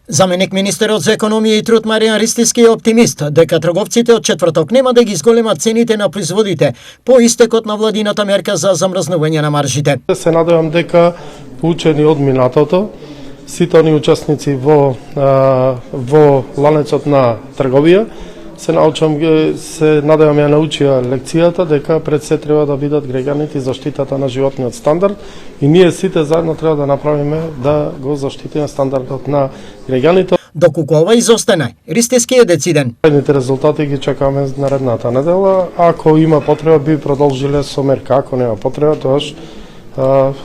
Заменик министерот за економија и труд Маријан Ристиски е оптимист дека трговците од четврток нема да ги изголемат цените на производите по истекот на владината мерка за замрзнување на маржите. Се надевам дека поучени од минатото, сите они учесници во ланецот на трговија се надевам ја научија лекцијата дека пред се треба да бидат граѓаните и заштитата на животниот стандард и ние сите заедно треба да направиме да го заштитиме стандардот на граѓаните. Доколку ова изостане, Ристиски е дециден. Наредните резултати ги чекаме наредната недела. Ако има потреба би продолжиле со мерка, ако нема потреба тоаш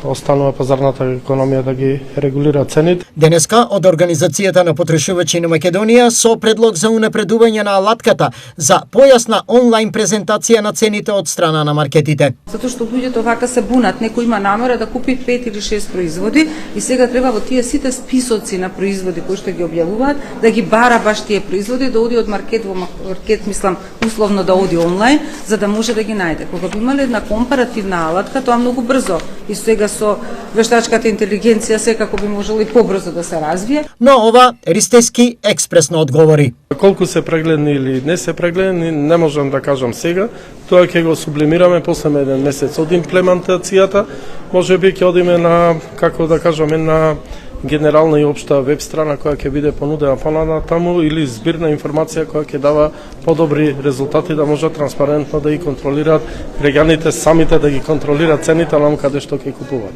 останува пазарната економија да ги регулира цените. Денеска од Организацијата на потрошувачи на Македонија со предлог за унапредување на алатката за појасна онлайн презентација на цените од страна на маркетите. Затоа што луѓето вака се бунат, некој има намера да купи 5 или 6 производи и сега треба во тие сите списоци на производи кои што ги објавуваат да ги бара баш тие производи, да оди од маркет во маркет, мислам условно да оди онлайн, за да може да ги најде. Кога би имале една компаративна алатка, тоа многу брзо и сега со вештачката интелигенција секако би можело и побрзо да се развие. Но ова Ристиски експресно одговори. Колку се прегледни или не се прегледни, не можам да кажам сега. Тоа ќе го сублимираме после еден месец од имплементацијата. Можеби ќе одиме на, како да кажам, една генерална и општа веб страна која ќе биде понудена понатаму или збирна информација која ќе дава подобри резултати да може транспарентно да ги контролираат граѓаните самите, да ги контролираат цените на каде што ќе купуваат.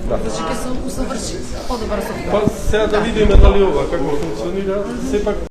Да. Значи ќе се усоврши подобар софтвер. Па сега да видиме дали ова како функционира, сепак